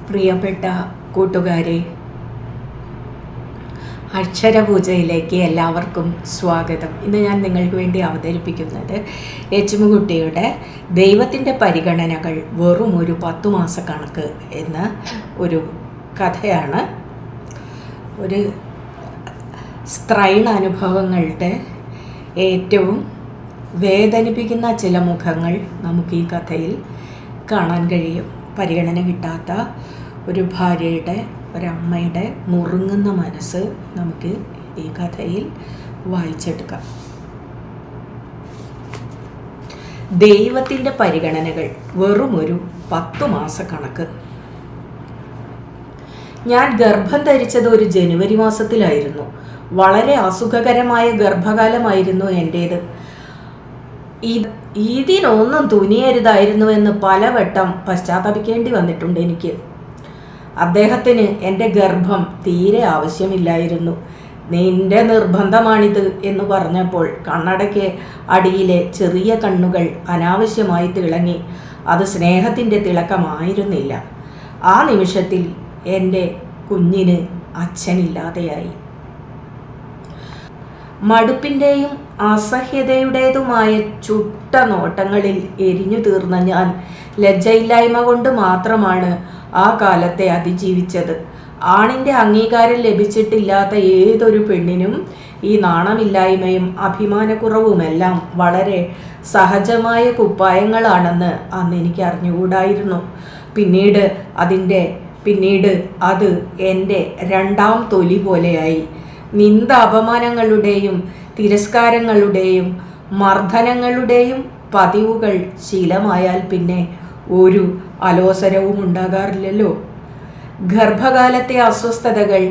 പ്രിയപ്പെട്ട കൂട്ടുകാരെ, അക്ഷരപൂജയിലേക്ക് എല്ലാവർക്കും സ്വാഗതം. ഇന്ന് ഞാൻ നിങ്ങൾക്ക് വേണ്ടി അവതരിപ്പിക്കുന്നത് എച്ചുമുകുട്ടിയുടെ ദൈവത്തിൻ്റെ പരിഗണനകൾ വെറും ഒരു 10 മാസ കണക്ക് എന്ന ഒരു കഥയാണ്. ഒരു സ്ത്രൈണ അനുഭവങ്ങളുടെ ഏറ്റവും വേദനിപ്പിക്കുന്ന ചില മുഖങ്ങൾ നമുക്ക് ഈ കഥയിൽ കാണാൻ കഴിയും. പരിഗണന കിട്ടാത്ത ഒരു ഭാര്യയുടെ, ഒരമ്മയുടെ നുറുങ്ങുന്ന മനസ്സ് നമുക്ക് ഈ കഥയിൽ വായിച്ചെടുക്കാം. ദൈവത്തിൻ്റെ പരിഗണനകൾ വെറും ഒരു 10 മാസ കണക്ക്. ഞാൻ ഗർഭം ധരിച്ചത് ഒരു ജനുവരി മാസത്തിലായിരുന്നു. വളരെ അസുഖകരമായ ഗർഭകാലമായിരുന്നു എൻ്റേത്. ഇതിനൊന്നും തുനിയരുതായിരുന്നുവെന്ന് പലവട്ടം പശ്ചാത്തപിക്കേണ്ടി വന്നിട്ടുണ്ട് എനിക്ക്. അദ്ദേഹത്തിന് എൻ്റെ ഗർഭം തീരെ ആവശ്യമില്ലായിരുന്നു. നിന്റെ നിർബന്ധമാണിത് എന്ന് പറഞ്ഞപ്പോൾ കണ്ണടയ്ക്ക് അടിയിലെ ചെറിയ കണ്ണുകൾ അനാവശ്യമായി തിളങ്ങി. അത് സ്നേഹത്തിൻ്റെ തിളക്കമായിരുന്നില്ല. ആ നിമിഷത്തിൽ എൻ്റെ കുഞ്ഞിന് അച്ഛനില്ലാതെയായി. മടുപ്പിൻ്റെയും അസഹ്യതയുടേതുമായ ചുട്ട നോട്ടങ്ങളിൽ എരിഞ്ഞു തീർന്ന ഞാൻ ലജ്ജയില്ലായ്മ കൊണ്ട് മാത്രമാണ് ആ കാലത്തെ അതിജീവിച്ചത്. ആണിൻ്റെ അംഗീകാരം ലഭിച്ചിട്ടില്ലാത്ത ഏതൊരു പെണ്ണിനും ഈ നാണമില്ലായ്മയും അഭിമാനക്കുറവുമെല്ലാം വളരെ സഹജമായ കുപ്പായങ്ങളാണെന്ന് അന്ന് എനിക്ക് അറിഞ്ഞുകൂടായിരുന്നു. പിന്നീട് അത് എൻ്റെ രണ്ടാം തൊലി പോലെയായി. നിന്ദ അപമാനങ്ങളുടെയും തിരസ്കാരങ്ങളുടെയും മർദ്ദനങ്ങളുടെയും പതിവുകൾ ശീലമായാൽ പിന്നെ ഒരു അലോസരവും ഉണ്ടാകാറില്ലല്ലോ. ഗർഭകാലത്തെ അസ്വസ്ഥതകൾ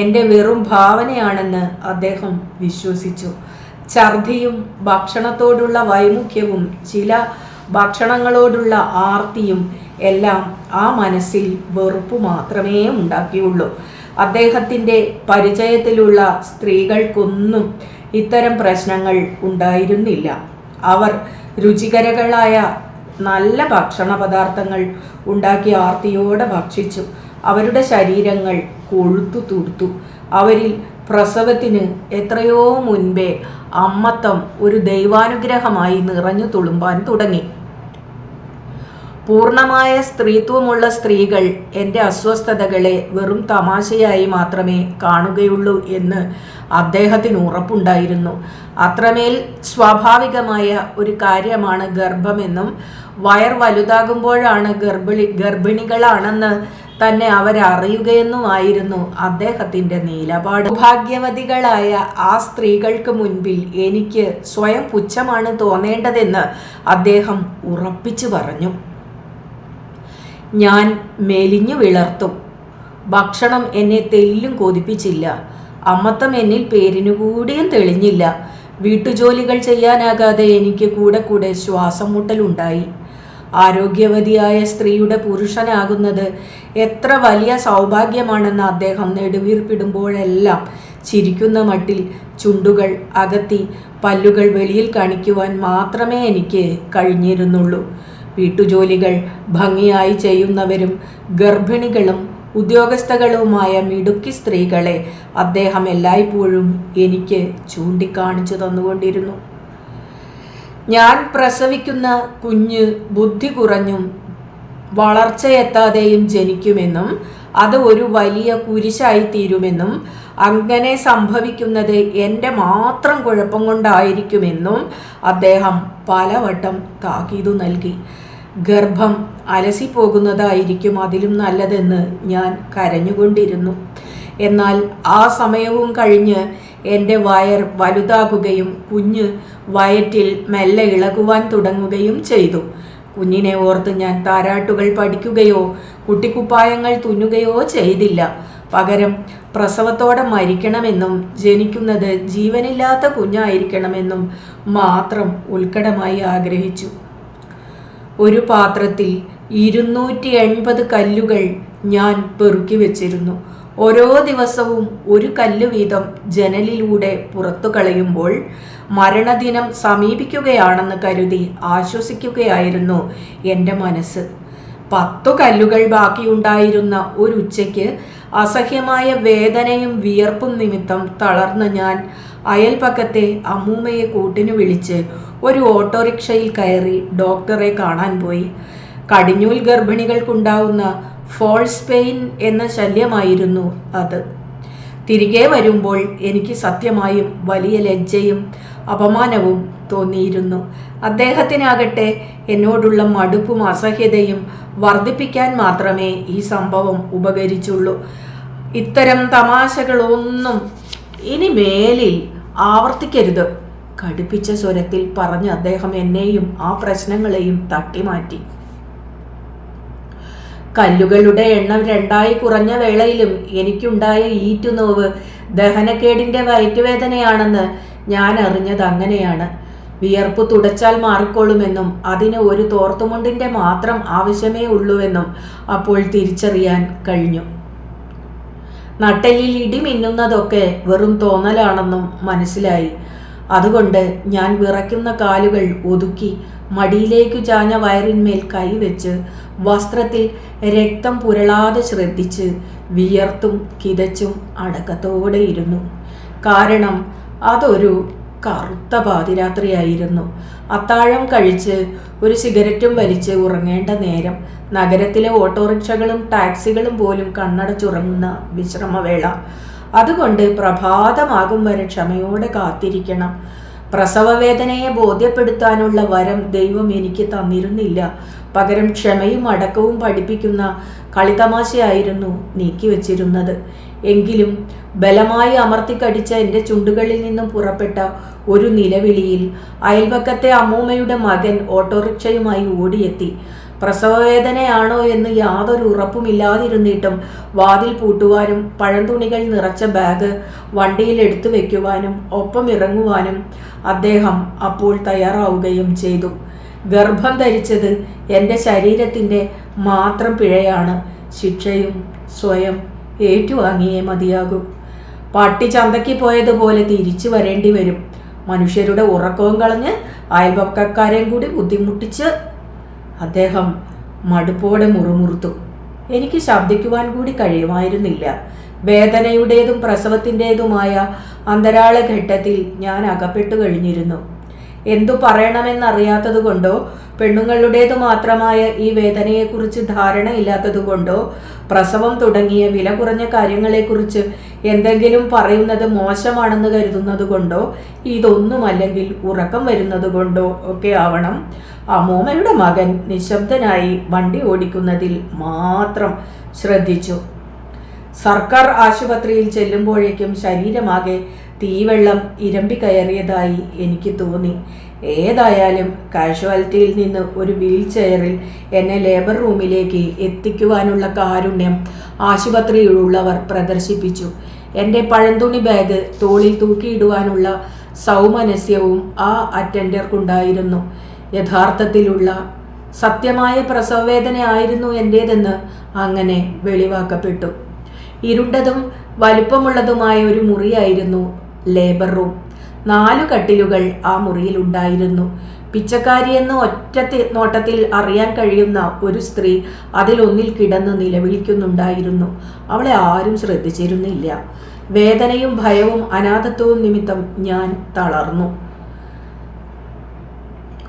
എൻ്റെ വെറും ഭാവനയാണെന്ന് അദ്ദേഹം വിശ്വസിച്ചു. ഛർദിയും ഭക്ഷണത്തോടുള്ള വൈമുഖ്യവും ചില ഭക്ഷണങ്ങളോടുള്ള ആർത്തിയും എല്ലാം ആ മനസ്സിൽ വെറുപ്പ് മാത്രമേ ഉണ്ടാക്കിയുള്ളൂ. അദ്ദേഹത്തിൻ്റെ പരിചയത്തിലുള്ള സ്ത്രീകൾക്കൊന്നും ഇത്തരം പ്രശ്നങ്ങൾ ഉണ്ടായിരുന്നില്ല. അവർ രുചികരങ്ങളായ നല്ല ഭക്ഷണ പദാർത്ഥങ്ങൾ ഉണ്ടാക്കി ആർത്തിയോടെ ഭക്ഷിച്ചു. അവരുടെ ശരീരങ്ങൾ കൊഴുത്തു തുടുത്തു. അവരിൽ പ്രസവത്തിന് എത്രയോ മുൻപേ അമ്മത്തം ഒരു ദൈവാനുഗ്രഹമായി നിറഞ്ഞു തുളുമ്പാൻ തുടങ്ങി. പൂർണ്ണമായ സ്ത്രീത്വമുള്ള സ്ത്രീകൾ എൻ്റെ അസ്വസ്ഥതകളെ വെറും തമാശയായി മാത്രമേ കാണുകയുള്ളൂ എന്ന് അദ്ദേഹത്തിന് ഉറപ്പുണ്ടായിരുന്നു. അത്രമേൽ സ്വാഭാവികമായ ഒരു കാര്യമാണ് ഗർഭമെന്നും വയർ വലുതാകുമ്പോഴാണ് ഗർഭിണികളാണെന്ന് തന്നെ അവരറിയുകയെന്നുമായിരുന്നു അദ്ദേഹത്തിൻ്റെ നിലപാട്. ഭാഗ്യവതികളായ ആ സ്ത്രീകൾക്ക് മുൻപിൽ എനിക്ക് സ്വയം പുച്ഛമാണ് തോന്നേണ്ടതെന്ന് അദ്ദേഹം ഉറപ്പിച്ചു പറഞ്ഞു. ഞാൻ മെലിഞ്ഞു വിളർത്തും. ഭക്ഷണം എന്നെ തെല്ലും കൊതിപ്പിച്ചില്ല. അമ്മത്തം എന്നിൽ പേരിനുകൂടിയും തെളിഞ്ഞില്ല. വീട്ടുജോലികൾ ചെയ്യാനാകാതെ എനിക്ക് കൂടെ ശ്വാസം മുട്ടലുണ്ടായി. ആരോഗ്യവതിയായ സ്ത്രീയുടെ പുരുഷനാകുന്നത് എത്ര വലിയ സൗഭാഗ്യമാണെന്ന് അദ്ദേഹം നെടുവീർപ്പിടുമ്പോഴെല്ലാം ചിരിക്കുന്ന മട്ടിൽ ചുണ്ടുകൾ അകത്തി പല്ലുകൾ വെളിയിൽ കാണിക്കുവാൻ മാത്രമേ എനിക്ക് കഴിഞ്ഞിരുന്നുള്ളൂ. വീട്ടുജോലികൾ ഭംഗിയായി ചെയ്യുന്നവരും ഗർഭിണികളും ഉദ്യോഗസ്ഥകളുമായ മിടുക്കി സ്ത്രീകളെ അദ്ദേഹം എല്ലായ്പ്പോഴും എനിക്ക് ചൂണ്ടിക്കാണിച്ചു തന്നുകൊണ്ടിരുന്നു. ഞാൻ പ്രസവിക്കുന്ന കുഞ്ഞ് ബുദ്ധി കുറഞ്ഞും വളർച്ചയെത്താതെയും ജനിക്കുമെന്നും അത് ഒരു വലിയ കുരിശായി തീരുമെന്നും അങ്ങനെ സംഭവിക്കുന്നത് എൻ്റെ മാത്രം കുഴപ്പം കൊണ്ടായിരിക്കുമെന്നും അദ്ദേഹം പലവട്ടം താക്കീതു നൽകി. ഗർഭം അലസിപ്പോകുന്നതായിരിക്കും അതിലും നല്ലതെന്ന് ഞാൻ കരഞ്ഞുകൊണ്ടിരുന്നു. എന്നാൽ ആ സമയവും കഴിഞ്ഞ് എൻ്റെ വയർ വലുതാകുകയും കുഞ്ഞ് വയറ്റിൽ മെല്ലെ ഇളകുവാൻ തുടങ്ങുകയും ചെയ്തു. കുഞ്ഞിനെ ഓർത്ത് ഞാൻ താരാട്ടുകൾ പഠിക്കുകയോ കുട്ടിക്കുപ്പായങ്ങൾ തുന്നുകയോ ചെയ്തില്ല. പകരം പ്രസവത്തോടെ മരിക്കണമെന്നും ജനിക്കുന്നത് ജീവനില്ലാത്ത കുഞ്ഞായിരിക്കണമെന്നും മാത്രം ഉത്കടമായി ആഗ്രഹിച്ചു. ഒരു പാത്രത്തിൽ 280 കല്ലുകൾ ഞാൻ പെറുക്കി വെച്ചിരുന്നു. ഓരോ ദിവസവും ഒരു കല്ല് വീതം ജനലിലൂടെ പുറത്തു കളയുമ്പോൾ മരണദിനം സമീപിക്കുകയാണെന്ന് കരുതി ആശ്വസിക്കുകയായിരുന്നു എൻ്റെ മനസ്സ്. 10 കല്ലുകൾ ബാക്കിയുണ്ടായിരുന്ന ഒരു ഉച്ചയ്ക്ക് അസഹ്യമായ വേദനയും വിയർപ്പും നിമിത്തം തളർന്ന ഞാൻ അയൽപക്കത്തെ അമ്മൂമ്മയെ കൂട്ടിനു വിളിച്ച് ഒരു ഓട്ടോറിക്ഷയിൽ കയറി ഡോക്ടറെ കാണാൻ പോയി. കടിഞ്ഞൂൽ ഗർഭിണികൾക്കുണ്ടാവുന്ന ഫോൾസ് പെയിൻ എന്ന ശല്യമായിരുന്നു അത്. തിരികെ വരുമ്പോൾ എനിക്ക് സത്യമായും വലിയ ലജ്ജയും അപമാനവും തോന്നിയിരുന്നു. അദ്ദേഹത്തിനാകട്ടെ എന്നോടുള്ള മടുപ്പും അസഹ്യതയും വർദ്ധിപ്പിക്കാൻ മാത്രമേ ഈ സംഭവം ഉപകരിച്ചുള്ളൂ. ഇത്തരം തമാശകളൊന്നും ഇനി മേലിൽ ആവർത്തിക്കരുത്, കടുപ്പിച്ച സ്വരത്തിൽ പറഞ്ഞ് അദ്ദേഹം എന്നെയും ആ പ്രശ്നങ്ങളെയും തട്ടിമാറ്റി. കല്ലുകളുടെ എണ്ണം 2 കുറഞ്ഞ വേളയിലും എനിക്കുണ്ടായ ഈറ്റുനോവ് ദഹനക്കേടിൻ്റെ വയറ്റുവേദനയാണെന്ന് ഞാൻ അറിഞ്ഞത് അങ്ങനെയാണ്. വിയർപ്പ് തുടച്ചാൽ മാറിക്കൊള്ളുമെന്നും അതിന് ഒരു തോർത്തുമുണ്ടിൻ്റെ മാത്രം ആവശ്യമേ ഉള്ളൂവെന്നും അപ്പോൾ തിരിച്ചറിയാൻ കഴിഞ്ഞു. നട്ടെല്ലിൽ ഇടിമിന്നുന്നതൊക്കെ വെറും തോന്നലാണെന്നും മനസ്സിലായി. അതുകൊണ്ട് ഞാൻ വിറയ്ക്കുന്ന കാലുകൾ ഒതുക്കി മടിയിലേക്കു ചാഞ്ഞ വയറിന്മേൽ കൈവച്ച് വസ്ത്രത്തിൽ രക്തം പുരളാതെ ശ്രദ്ധിച്ച് വിയർത്തും കിതച്ചും അടക്കത്തോടെ ഇരുന്നു. കാരണം അതൊരു കറുത്ത പാതിരാത്രിയായിരുന്നു. അത്താഴം കഴിച്ച് ഒരു സിഗരറ്റും വലിച്ച് ഉറങ്ങേണ്ട നേരം. നഗരത്തിലെ ഓട്ടോറിക്ഷകളും ടാക്സികളും പോലും കണ്ണടച്ചുറങ്ങുന്ന വിശ്രമവേള. അതുകൊണ്ട് പ്രഭാതമാകും വരെ ക്ഷമയോടെ കാത്തിരിക്കണം. പ്രസവവേദനയെ ബോധ്യപ്പെടുത്താനുള്ള വരം ദൈവം എനിക്ക് തന്നിരുന്നില്ല. പകരം ക്ഷമയും അടക്കവും പഠിപ്പിക്കുന്ന കളിതമാശയായിരുന്നു നീക്കിവെച്ചിരുന്നത്. എങ്കിലും ബലമായി അമർത്തിക്കടിച്ച എൻ്റെ ചുണ്ടുകളിൽ നിന്നും പുറപ്പെട്ട ഒരു നിലവിളിയിൽ അയൽപക്കത്തെ അമ്മൂമ്മയുടെ മകൻ ഓട്ടോറിക്ഷയുമായി ഓടിയെത്തി. പ്രസവവേദനയാണോ എന്ന് യാതൊരു ഉറപ്പുമില്ലാതിരുന്നിട്ടും വാതിൽ പൂട്ടുവാനും പഴംതുണികൾ നിറച്ച ബാഗ് വണ്ടിയിൽ എടുത്തു വയ്ക്കുവാനും ഒപ്പം ഇറങ്ങുവാനും അദ്ദേഹം അപ്പോൾ തയ്യാറാവുകയും ചെയ്തു. ഗർഭം ധരിച്ചത് എൻ്റെ ശരീരത്തിൻ്റെ മാത്രം പിഴയാണ്. ശിക്ഷയും സ്വയം ഏറ്റുവാങ്ങിയേ മതിയാകൂ. പട്ടി ചന്തയ്ക്ക് പോയതുപോലെ തിരിച്ചു വരേണ്ടി വരും. മനുഷ്യരുടെ ഉറക്കവും കളഞ്ഞ് അയൽപക്കക്കാരെയും കൂടി ബുദ്ധിമുട്ടിച്ച് അദ്ദേഹം മടുപ്പോടെ മുറുമുറുത്തു. എനിക്ക് ശബ്ദിക്കുവാൻ കൂടി കഴിയുമായിരുന്നില്ല. വേദനയുടേതും പ്രസവത്തിൻ്റേതുമായ അന്തരാള ഘട്ടത്തിൽ ഞാൻ അകപ്പെട്ടു കഴിഞ്ഞിരുന്നു. എന്തു പറയണമെന്നറിയാത്തതുകൊണ്ടോ പെണ്ണുങ്ങളുടേതു മാത്രമായ ഈ വേദനയെക്കുറിച്ച് ധാരണയില്ലാത്തതുകൊണ്ടോ പ്രസവം തുടങ്ങിയ വില കുറഞ്ഞ കാര്യങ്ങളെക്കുറിച്ച് എന്തെങ്കിലും പറയുന്നത് മോശമാണെന്ന് കരുതുന്നത് കൊണ്ടോ ഇതൊന്നുമല്ലെങ്കിൽ ഉറക്കം വരുന്നത് കൊണ്ടോ ഒക്കെ ആവണം അമ്മൂമ്മയുടെ മകൻ നിശബ്ദനായി വണ്ടി ഓടിക്കുന്നതിൽ മാത്രം ശ്രദ്ധിച്ചു. സർക്കാർ ആശുപത്രിയിൽ ചെല്ലുമ്പോഴേക്കും ശരീരമാകെ തീവെള്ളം ഇരമ്പി കയറിയതായി എനിക്ക് തോന്നി. ഏതായാലും കാഷ്വാലിറ്റിയിൽ നിന്ന് ഒരു വീൽ ചെയറിൽ എന്നെ ലേബർ റൂമിലേക്ക് എത്തിക്കുവാനുള്ള കാരുണ്യം ആശുപത്രിയിലുള്ളവർ പ്രദർശിപ്പിച്ചു. എൻ്റെ പഴന്തുണി ബാഗ് തോളിൽ തൂക്കിയിടുവാനുള്ള സൗമനസ്യവും ആ അറ്റൻഡർക്കുണ്ടായിരുന്നു. യഥാർത്ഥത്തിലുള്ള സത്യമായ പ്രസവവേദന ആയിരുന്നു എൻ്റേതെന്ന് അങ്ങനെ വെളിവാക്കപ്പെട്ടു. ഇരുണ്ടതും വലുപ്പമുള്ളതുമായ ഒരു മുറിയായിരുന്നു ലേബർ റൂം. 4 കട്ടിലുകൾ ആ മുറിയിൽ ഉണ്ടായിരുന്നു. പിച്ചക്കാരിയെന്ന് ഒറ്റ നോട്ടത്തിൽ അറിയാൻ കഴിയുന്ന ഒരു സ്ത്രീ അതിലൊന്നിൽ കിടന്ന് നിലവിളിക്കുന്നുണ്ടായിരുന്നു. അവളെ ആരും ശ്രദ്ധിച്ചിരുന്നില്ല. വേദനയും ഭയവും അനാഥത്വവും നിമിത്തം ഞാൻ തളർന്നു.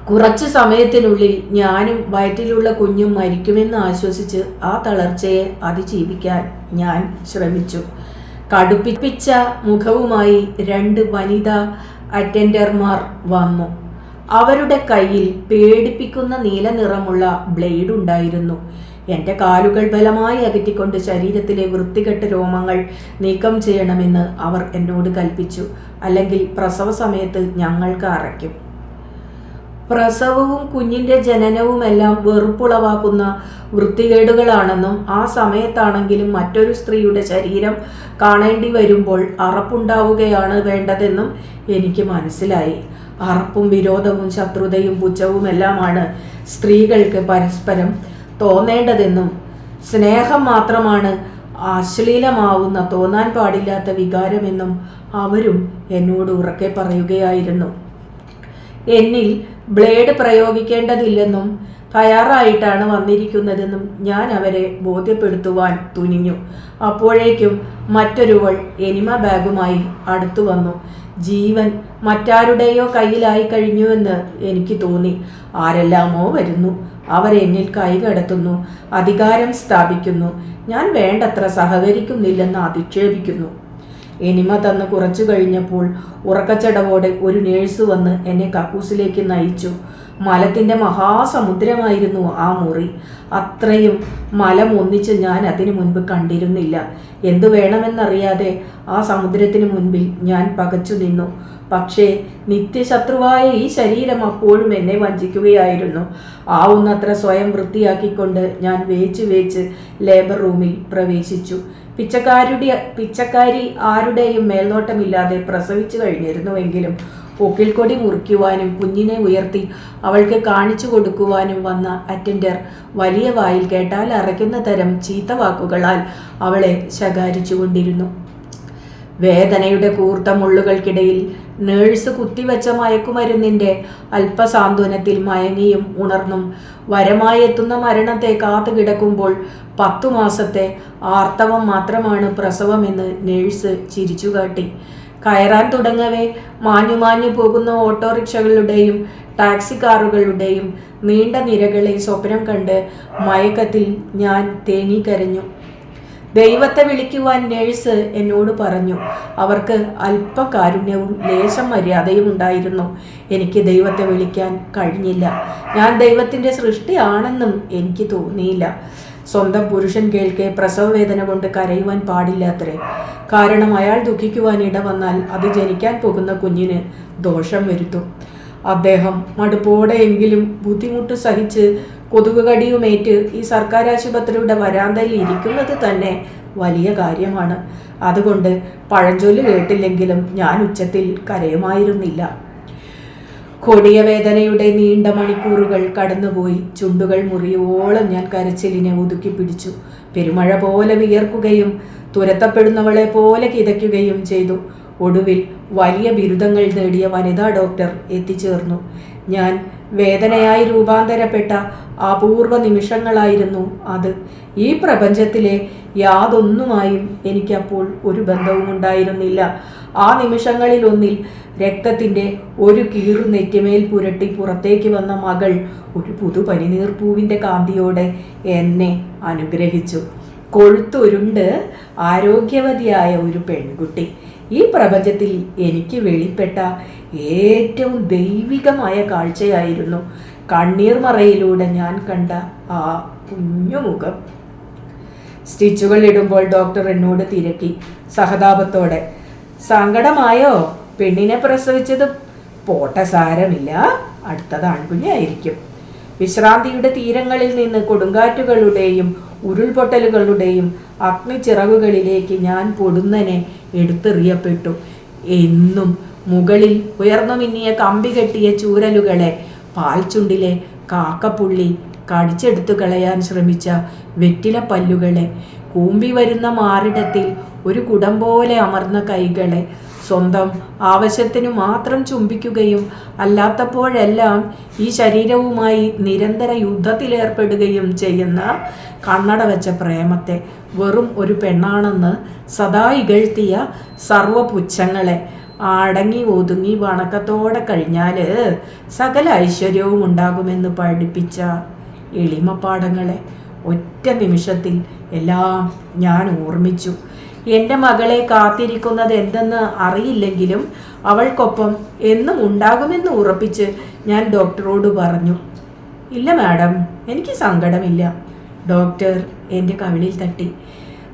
കുറച്ചു സമയത്തിനുള്ളിൽ ഞാനും വയറ്റിലുള്ള കുഞ്ഞും മരിക്കുമെന്ന് ആശ്വസിച്ച് ആ തളർച്ചയെ അതിജീവിക്കാൻ ഞാൻ ശ്രമിച്ചു. കടുപ്പിച്ച മുഖവുമായി 2 വനിതാ അറ്റൻഡർമാർ വന്നു. അവരുടെ കയ്യിൽ പേടിപ്പിക്കുന്ന നീല നിറമുള്ള ബ്ലേഡ് ഉണ്ടായിരുന്നു. എൻ്റെ കാലുകൾ ബലമായി അകറ്റിക്കൊണ്ട് ശരീരത്തിലെ വൃത്തികെട്ട രോമങ്ങൾ നീക്കം ചെയ്യണമെന്ന് അവർ എന്നോട് കൽപ്പിച്ചു. അല്ലെങ്കിൽ പ്രസവ സമയത്ത് ഞങ്ങൾക്ക് അറയ്ക്കും. പ്രസവവും കുഞ്ഞിൻ്റെ ജനനവുമെല്ലാം വെറുപ്പുളവാക്കുന്ന വൃത്തികേടുകളാണെന്നും ആ സമയത്താണെങ്കിലും മറ്റൊരു സ്ത്രീയുടെ ശരീരം കാണേണ്ടി വരുമ്പോൾ അറപ്പുണ്ടാവുകയാണ് വേണ്ടതെന്നും എനിക്ക് മനസ്സിലായി. അറപ്പും വിരോധവും ശത്രുതയും പുച്ഛവുമെല്ലാമാണ് സ്ത്രീകൾക്ക് പരസ്പരം തോന്നേണ്ടതെന്നും സ്നേഹം മാത്രമാണ് അശ്ലീലമാവുന്ന തോന്നാൻ പാടില്ലാത്ത വികാരമെന്നും അവരും എന്നോട് ഉറക്കെ പറയുകയായിരുന്നു. എന്നിൽ ബ്ലേഡ് പ്രയോഗിക്കേണ്ടതില്ലെന്നും തയ്യാറായിട്ടാണ് വന്നിരിക്കുന്നതെന്നും ഞാൻ അവരെ ബോധ്യപ്പെടുത്തുവാൻ തുനിഞ്ഞു. അപ്പോഴേക്കും മറ്റൊരുവൾ എനിമ ബാഗുമായി അടുത്തു വന്നു. ജീവൻ മറ്റാരുടെയോ കയ്യിലായി കഴിഞ്ഞുവെന്ന് എനിക്ക് തോന്നി. ആരെല്ലാമോ വരുന്നു. അവരെന്നിൽ കൈകടത്തുന്നു, അധികാരം സ്ഥാപിക്കുന്നു. ഞാൻ വേണ്ടത്ര സഹകരിക്കുന്നില്ലെന്ന് അധിക്ഷേപിക്കുന്നു. എനിമ തന്ന് കുറച്ചു കഴിഞ്ഞപ്പോൾ ഉറക്കച്ചടവോടെ ഒരു നേഴ്സ് വന്ന് എന്നെ കക്കൂസിലേക്ക് നയിച്ചു. മലത്തിൻ്റെ മഹാസമുദ്രമായിരുന്നു ആ മുറി. അത്രയും മലം ഒന്നിച്ച് ഞാൻ അതിനു മുൻപ് കണ്ടിരുന്നില്ല. എന്തു വേണമെന്നറിയാതെ ആ സമുദ്രത്തിന് മുൻപിൽ ഞാൻ പകച്ചു നിന്നു. പക്ഷേ നിത്യശത്രുവായ ഈ ശരീരം അപ്പോഴും എന്നെ വഞ്ചിക്കുകയായിരുന്നു. ആവുന്നത്ര സ്വയം വൃത്തിയാക്കിക്കൊണ്ട് ഞാൻ വേച്ച് ലേബർ റൂമിൽ പ്രവേശിച്ചു. പിച്ചക്കാരി ആരുടെയും മേൽനോട്ടമില്ലാതെ പ്രസവിച്ചു കഴിഞ്ഞിരുന്നുവെങ്കിലും പൊക്കിൾക്കൊടി മുറിക്കുവാനും കുഞ്ഞിനെ ഉയർത്തി അവൾക്ക് കാണിച്ചു കൊടുക്കുവാനും വന്ന അറ്റൻഡർ വലിയ വായിൽ കേട്ടാൽ അറയ്ക്കുന്ന തരം ചീത്ത വാക്കുകളാൽ അവളെ ശകാരിച്ചുകൊണ്ടിരുന്നു. വേദനയുടെ കൂർത്ത മുള്ളുകൾക്കിടയിൽ നേഴ്സ് കുത്തിവെച്ച മയക്കുമരുന്നിൻ്റെ അല്പസാന്ത്വനത്തിൽ മയങ്ങിയും ഉണർന്നും വരമായെത്തുന്ന മരണത്തെ കാത്തുകിടക്കുമ്പോൾ 10 മാസത്തെ ആർത്തവം മാത്രമാണ് പ്രസവമെന്ന് നേഴ്സ് ചിരിച്ചുകാട്ടി. കയറാൻ തുടങ്ങവേ മാഞ്ഞു പോകുന്ന ഓട്ടോറിക്ഷകളുടെയും ടാക്സി കാറുകളുടെയും നീണ്ട നിരകളെ സ്വപ്നം കണ്ട് മയക്കത്തിൽ ഞാൻ തേങ്ങിക്കരഞ്ഞു. ദൈവത്തെ വിളിക്കുവാൻ നേഴ്സ് എന്നോട് പറഞ്ഞു. അവർക്ക് അല്പം കാരുണ്യവും ലേശം മര്യാദയും ഉണ്ടായിരുന്നു. എനിക്ക് ദൈവത്തെ വിളിക്കാൻ കഴിഞ്ഞില്ല. ഞാൻ ദൈവത്തിൻ്റെ സൃഷ്ടിയാണെന്നും എനിക്ക് തോന്നിയില്ല. സ്വന്തം പുരുഷൻ കേൾക്കെ പ്രസവവേദന കൊണ്ട് കരയുവാൻ പാടില്ലാത്രേ. കാരണം അയാൾ ദുഃഖിക്കുവാൻ ഇടവന്നാൽ അത് ജനിക്കാൻ പോകുന്ന കുഞ്ഞിന് ദോഷം വരുത്തും. അദ്ദേഹം മടുപ്പോടെയെങ്കിലും ബുദ്ധിമുട്ട് സഹിച്ച് കൊതുകുകടിയുമേറ്റ് ഈ സർക്കാർ ആശുപത്രിയുടെ വരാന്തയിൽ ഇരിക്കുന്നത് തന്നെ വലിയ കാര്യമാണ്. അതുകൊണ്ട് പഴഞ്ചൊല്ല് കേട്ടില്ലെങ്കിലും ഞാൻ ഉച്ചത്തിൽ കരയുമായിരുന്നില്ല. കൊടിയ വേദനയുടെ നീണ്ട മണിക്കൂറുകൾ കടന്നുപോയി. ചുണ്ടുകൾ മുറിയോളം ഞാൻ കരച്ചിലിനെ ഒതുക്കി പിടിച്ചു. പെരുമഴ പോലെ വിയർക്കുകയും തുരത്തപ്പെടുന്നവളെ പോലെ കിതയ്ക്കുകയും ചെയ്തു. ഒടുവിൽ വലിയ ബിരുദങ്ങൾ നേടിയ വനിതാ ഡോക്ടർ എത്തിച്ചേർന്നു. ഞാൻ വേദനയായി രൂപാന്തരപ്പെട്ട അപൂർവ നിമിഷങ്ങളായിരുന്നു അത്. ഈ പ്രപഞ്ചത്തിലെ യാതൊന്നുമായും എനിക്കപ്പോൾ ഒരു ബന്ധവും ഉണ്ടായിരുന്നില്ല. ആ നിമിഷങ്ങളിലൊന്നിൽ രക്തത്തിൻ്റെ ഒരു കീറു നെറ്റിമേൽ പുരട്ടി പുറത്തേക്ക് വന്ന മകൾ ഒരു പുതു പനിനീർപ്പൂവിൻ്റെ കാന്തിയോടെ എന്നെ അനുഗ്രഹിച്ചു. കൊഴുത്തുരുണ്ട് ആരോഗ്യവതിയായ ഒരു പെൺകുട്ടി. ഈ പ്രപഞ്ചത്തിൽ എനിക്ക് വെളിപ്പെട്ട ഏറ്റവും ദൈവികമായ കാഴ്ചയായിരുന്നു കണ്ണീർ മറയിലൂടെ ഞാൻ കണ്ട ആ കുഞ്ഞുമുഖം. സ്റ്റിച്ചുകൾ ഇടുമ്പോൾ ഡോക്ടർ എന്നോട് തിരക്കി സഹതാപത്തോടെ. സങ്കടമായോ? പെണ്ണിനെ പ്രസവിച്ചത് പോട്ടെ, സാരമില്ല, അടുത്തത് ആൺകുഞ്ഞായിരിക്കും. വിശ്രാന്തിയുടെ തീരങ്ങളിൽ നിന്ന് കൊടുങ്കാറ്റുകളുടെയും ഉരുൾപൊട്ടലുകളുടെയും അഗ്നിച്ചിറകുകളിലേക്ക് ഞാൻ പൊടുന്നനെ എടുത്തെറിയപ്പെട്ടു. എന്നും മുകളിൽ ഉയർന്നു മിന്നിയ കമ്പി കെട്ടിയ ചൂരലുകളെ പാൽച്ചുണ്ടിലെ കാക്കപ്പുള്ളി കടിച്ചെടുത്തു കളയാൻ ശ്രമിച്ച വെറ്റില പല്ലുകളെ, കൂമ്പി വരുന്ന മാറിടത്തിൽ ഒരു കുടം പോലെ അമർന്ന കൈകളെ, സ്വന്തം ആവശ്യത്തിനു മാത്രം ചുംബിക്കുകയും അല്ലാത്തപ്പോഴെല്ലാം ഈ ശരീരവുമായി നിരന്തര യുദ്ധത്തിലേർപ്പെടുകയും ചെയ്യുന്ന കണ്ണട വെച്ച പ്രേമത്തെ, വെറും ഒരു പെണ്ണാണെന്ന് സദാ ഇകഴ്ത്തിയ സർവപുച്ഛങ്ങളെ, അടങ്ങി ഒതുങ്ങി വണക്കത്തോടെ കഴിഞ്ഞാൽ സകല ഐശ്വര്യവും ഉണ്ടാകുമെന്ന് പഠിപ്പിച്ച എളിമപ്പാടങ്ങളെ ഒറ്റ നിമിഷത്തിൽ എല്ലാം ഞാൻ ഓർമ്മിച്ചു. എൻ്റെ മകളെ കാത്തിരിക്കുന്നത് എന്തെന്ന് അറിയില്ലെങ്കിലും അവൾക്കൊപ്പം എന്നും ഉണ്ടാകുമെന്ന് ഉറപ്പിച്ച് ഞാൻ ഡോക്ടറോട് പറഞ്ഞു. ഇല്ല മാഡം, എനിക്ക് സങ്കടമില്ല. ഡോക്ടർ എൻ്റെ കവിളിൽ തട്ടി.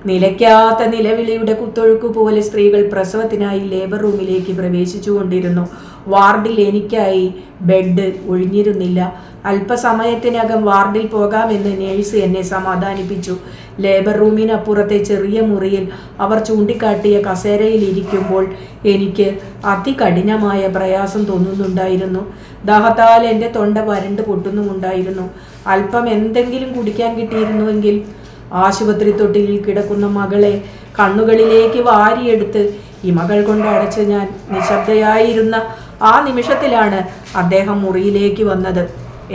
നിലയ്ക്കാത്ത നിലവിളിയുടെ കുത്തൊഴുക്ക് പോലെ സ്ത്രീകൾ പ്രസവത്തിനായി ലേബർ റൂമിലേക്ക് പ്രവേശിച്ചു കൊണ്ടിരുന്നു. വാർഡിൽ എനിക്കായി ബെഡ് ഒഴിഞ്ഞിരുന്നില്ല. അല്പസമയത്തിനകം വാർഡിൽ പോകാമെന്ന് നേഴ്സ് എന്നെ സമാധാനിപ്പിച്ചു. ലേബർ റൂമിനപ്പുറത്തെ ചെറിയ മുറിയിൽ അവർ ചൂണ്ടിക്കാട്ടിയ കസേരയിൽ ഇരിക്കുമ്പോൾ എനിക്ക് അതികഠിനമായ പ്രയാസം തോന്നുന്നുണ്ടായിരുന്നു. ദാഹത്താൽ എൻ്റെ തൊണ്ട വരണ്ട് പൊട്ടുന്നുമുണ്ടായിരുന്നു. അല്പം എന്തെങ്കിലും കുടിക്കാൻ കിട്ടിയിരുന്നുവെങ്കിൽ. ആശുപത്രി തൊട്ടിലിൽ കിടക്കുന്ന മകളെ കണ്ണുകളിലേക്ക് വാരിയെടുത്ത് ഇമകൾ കൊണ്ട് അടച്ച് ഞാൻ നിശബ്ദയായിരുന്ന ആ നിമിഷത്തിലാണ് അദ്ദേഹം മുറിയിലേക്ക് വന്നത്.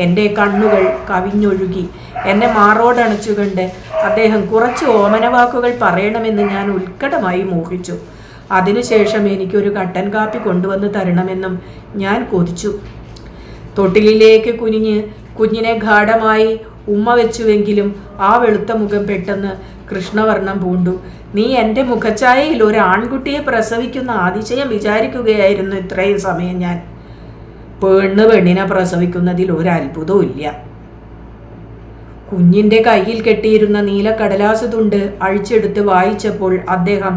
എൻ്റെ കണ്ണുകൾ കവിഞ്ഞൊഴുകി. എന്നെ മാറോടണച്ചുകൊണ്ട് അദ്ദേഹം കുറച്ച് ഓമനവാക്കുകൾ പറയണമെന്ന് ഞാൻ ഉത്കടമായി മോഹിച്ചു. അതിനുശേഷം എനിക്കൊരു കട്ടൻ കാപ്പി കൊണ്ടുവന്ന് തരണമെന്നും ഞാൻ കൊതിച്ചു. തൊട്ടിലിലേക്ക് കുനിഞ്ഞ് കുഞ്ഞിനെ ഗാഢമായി ഉമ്മ വെച്ചുവെങ്കിലും ആ വെളുത്ത മുഖം പെട്ടെന്ന് കൃഷ്ണവർണ്ണം പൂണ്ടു. നീ എൻ്റെ മുഖഛായയിൽ ഒരു ആൺകുട്ടിയെ പ്രസവിക്കുന്ന അതിശയം വിചാരിക്കുകയായിരുന്നു ഇത്രയും സമയം ഞാൻ. പെണ്ണിനെ പ്രസവിക്കുന്നതിൽ ഒരു അത്ഭുതവും ഇല്ല. കുഞ്ഞിൻ്റെ കയ്യിൽ കെട്ടിയിരുന്ന നീല കടലാസ് തുണ്ട് അഴിച്ചെടുത്ത് വായിച്ചപ്പോൾ അദ്ദേഹം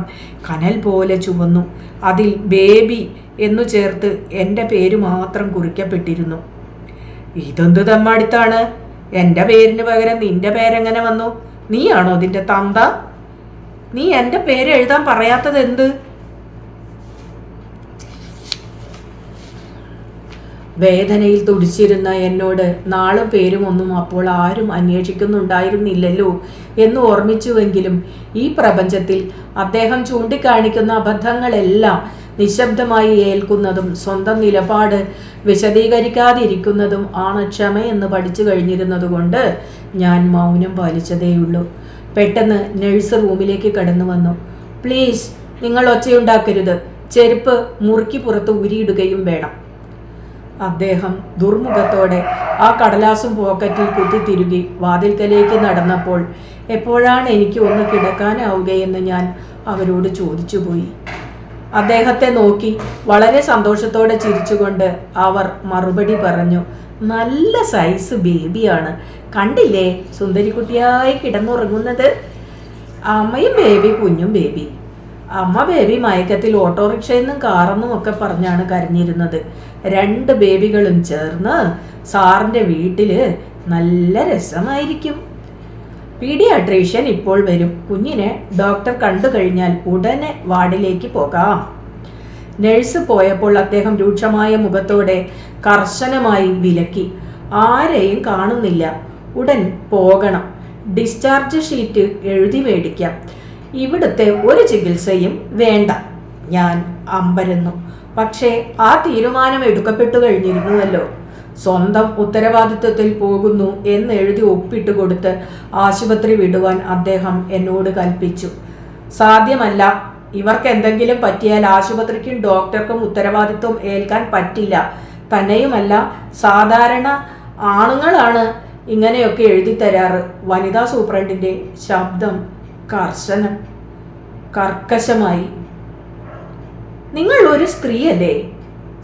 കനൽ പോലെ ചുവന്നു. അതിൽ ബേബി എന്നു ചേർത്ത് എൻ്റെ പേര് മാത്രം കുറിക്കപ്പെട്ടിരുന്നു. ഇതെന്ത് തമ്മാടിത്താണ്? എൻ്റെ പേരിന് പകരം നിന്റെ പേരെങ്ങനെ വന്നു? നീയാണോ അതിൻ്റെ തന്ത? നീ എൻ്റെ പേര് എഴുതാൻ പറയാത്തത് എന്ത്? വേദനയിൽ തുടിച്ചിരുന്ന എന്നോട് നാളും പേരും ഒന്നും അപ്പോൾ ആരും അന്വേഷിക്കുന്നുണ്ടായിരുന്നില്ലല്ലോ എന്ന് ഓർമ്മിച്ചുവെങ്കിലും ഈ പ്രപഞ്ചത്തിൽ അദ്ദേഹം ചൂണ്ടിക്കാണിക്കുന്ന അബദ്ധങ്ങളെല്ലാം നിശബ്ദമായി ഏൽക്കുന്നതും സ്വന്തം നിലപാട് വിശദീകരിക്കാതിരിക്കുന്നതും ആണ് ക്ഷമയെന്ന് പഠിച്ചു കഴിഞ്ഞിരുന്നതുകൊണ്ട് ഞാൻ മൗനം പാലിച്ചതേയുള്ളൂ. പെട്ടെന്ന് നഴ്സ് റൂമിലേക്ക് കടന്നു വന്നു. പ്ലീസ്, നിങ്ങൾ ഒച്ചയുണ്ടാക്കരുത്. ചെരുപ്പ് മുറുക്കി പുറത്ത് ഊരിയിടുകയും വേണം. അദ്ദേഹം ദുർമുഖത്തോടെ ആ കടലാസും പോക്കറ്റിൽ കുത്തിത്തിരുകി വാതിൽക്കലേക്ക് നടന്നപ്പോൾ എപ്പോഴാണ് എനിക്ക് ഒന്ന് കിടക്കാനാവുകയെന്ന് ഞാൻ അവരോട് ചോദിച്ചുപോയി. അദ്ദേഹത്തെ നോക്കി വളരെ സന്തോഷത്തോടെ ചിരിച്ചുകൊണ്ട് അവർ മറുപടി പറഞ്ഞു, നല്ല സൈസ് ബേബിയാണ്. കണ്ടില്ലേ സുന്ദരിക്കുട്ടിയായി കിടന്നുറങ്ങുന്നത്? അമ്മയും ബേബി, കുഞ്ഞും ബേബി. അമ്മ ബേബി മയക്കത്തിൽ ഓട്ടോറിക്ഷയിൽ നിന്നും കാറെന്നും ഒക്കെ പറഞ്ഞാണ് കരഞ്ഞിരുന്നത്. 2 ബേബികളും ചേർന്ന് സാറിൻ്റെ വീട്ടിൽ നല്ല രസമായിരിക്കും. പീഡിയാട്രീഷ്യൻ ഇപ്പോൾ വരും. കുഞ്ഞിനെ ഡോക്ടർ കണ്ടു കഴിഞ്ഞാൽ ഉടനെ വാർഡിലേക്ക് പോകാം. നഴ്സ് പോയപ്പോൾ അദ്ദേഹം രൂക്ഷമായ മുഖത്തോടെ കർശനമായി വിലക്കി. ആരെയും കാണുന്നില്ല. ഉടൻ പോകണം. ഡിസ്ചാർജ് ഷീറ്റ് എഴുതി മേടിക്കാം. ഇവിടുത്തെ ഒരു ചികിത്സയും വേണ്ട. ഞാൻ അമ്പരന്നു. പക്ഷേ ആ തീരുമാനം എടുക്കപ്പെട്ടു കഴിഞ്ഞിരുന്നുവല്ലോ. സ്വന്തം ഉത്തരവാദിത്വത്തിൽ പോകുന്നു എന്നെഴുതി ഒപ്പിട്ട് കൊടുത്ത് ആശുപത്രി വിടുവാൻ അദ്ദേഹം എന്നോട് കൽപ്പിച്ചു. സാധ്യമല്ല. ഇവർക്ക് എന്തെങ്കിലും പറ്റിയാൽ ആശുപത്രിക്കും ഡോക്ടർക്കും ഉത്തരവാദിത്വം ഏൽക്കാൻ പറ്റില്ല. തന്നെയുമല്ല, സാധാരണ ആണുങ്ങളാണ് ഇങ്ങനെയൊക്കെ എഴുതി തരാറ്. വനിതാ സൂപ്രണ്ടിൻ്റെ ശബ്ദം കർക്കശമായി. നിങ്ങൾ ഒരു സ്ത്രീയല്ലേ?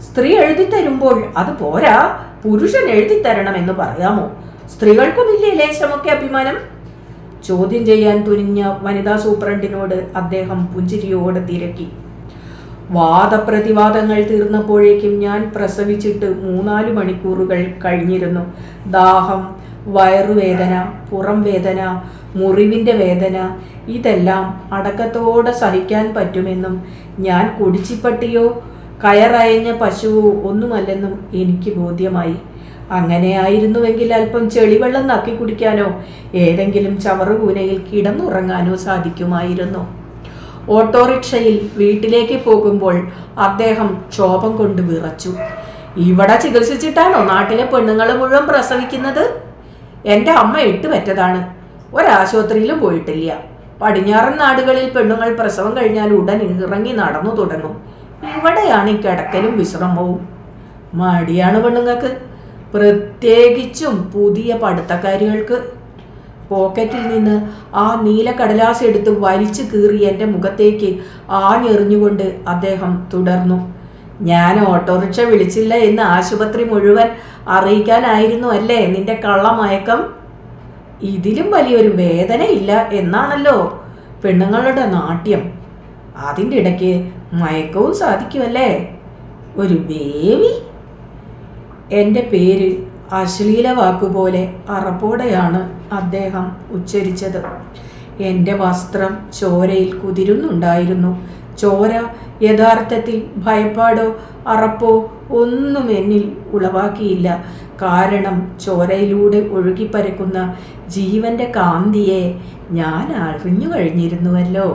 സ്ത്രീ എഴുതി തരുമ്പോൾ അത് പോരാ, പുരുഷൻ എഴുതി തരണമെന്ന് പറയാമോ? സ്ത്രീകൾക്കുമില്ലേ ലേശമൊക്കെ അഭിമാനം? ചോദ്യം ചെയ്യാൻ തുനിഞ്ഞ വനിതാ സൂപ്രണ്ടിനോട് അദ്ദേഹം പുഞ്ചിരിയോടെ തിരക്കി. വാദപ്രതിവാദങ്ങൾ തീർന്നപ്പോഴേക്കും ഞാൻ പ്രസവിച്ചിട്ട് 3-4 മണിക്കൂറുകൾ കഴിഞ്ഞിരുന്നു. ദാഹം, വയറുവേദന, പുറം വേദന, മുറിവിൻ്റെ വേദന, ഇതെല്ലാം അടക്കത്തോടെ സഹിക്കാൻ പറ്റുമെന്നും ഞാൻ കുടിച്ചിപ്പട്ടിയോ കയറയഞ്ഞ പശുവോ ഒന്നുമല്ലെന്നും എനിക്ക് ബോധ്യമായി. അങ്ങനെയായിരുന്നുവെങ്കിൽ അല്പം ചെളിവെള്ളം നക്കി കുടിക്കാനോ ഏതെങ്കിലും ചവറുകൂനയിൽ കിടന്നുറങ്ങാനോ സാധിക്കുമായിരുന്നു. ഓട്ടോറിക്ഷയിൽ വീട്ടിലേക്ക് പോകുമ്പോൾ അദ്ദേഹം ക്ഷോഭം കൊണ്ട് വിറച്ചു. ഇവിടെ ചികിത്സിച്ചിട്ടാണോ നാട്ടിലെ പെണ്ണുങ്ങൾ മുഴുവൻ പ്രസവിക്കുന്നത്? എൻ്റെ അമ്മ 8 പെറ്റതാണ്. ഒരാശുപത്രിയിലും പോയിട്ടില്ല. പടിഞ്ഞാറൻ നാടുകളിൽ പെണ്ണുങ്ങൾ പ്രസവം കഴിഞ്ഞാൽ ഉടൻ ഇറങ്ങി നടന്നു തുടങ്ങും. ഇവിടെയാണ് ഈ കിടക്കലും വിശ്രമവും. മടിയാണ് പെണ്ണുങ്ങൾക്ക്, പ്രത്യേകിച്ചും പുതിയ പഠിത്തക്കാരികൾക്ക്. പോക്കറ്റിൽ നിന്ന് ആ നീല കടലാസ് എടുത്ത് വലിച്ചു കീറി എൻ്റെ മുഖത്തേക്ക് ആഞ്ഞെറിഞ്ഞുകൊണ്ട് അദ്ദേഹം തുടർന്നു. ഞാൻ ഓട്ടോറിക്ഷ വിളിച്ചില്ല എന്ന് ആശുപത്രി മുഴുവൻ അറിയിക്കാനായിരുന്നു അല്ലേ നിന്റെ കള്ളമയക്കം? ഇതിലും വലിയൊരു വേദനയില്ല എന്നാണല്ലോ പെണ്ണുങ്ങളുടെ നാട്യം. അതിൻ്റെ ഇടയ്ക്ക് മയക്കവും സാധിക്കുമല്ലേ? ഒരു ബേബി. എൻ്റെ പേര് അശ്ലീല വാക്കുപോലെ അറപ്പോടെയാണ് അദ്ദേഹം ഉച്ചരിച്ചത്. എൻ്റെ വസ്ത്രം ചോരയിൽ കുതിരുന്നുണ്ടായിരുന്നു. ചോര യഥാർത്ഥത്തിൽ ഭയപ്പാടോ അറപ്പോ ഒന്നും എന്നിൽ ഉളവാക്കിയില്ല. കാരണം ചോരയിലൂടെ ഒഴുകിപ്പരക്കുന്ന ജീവന്റെ കാന്തിയെ ഞാൻ അറിഞ്ഞു കഴിഞ്ഞിരുന്നുവല്ലോ.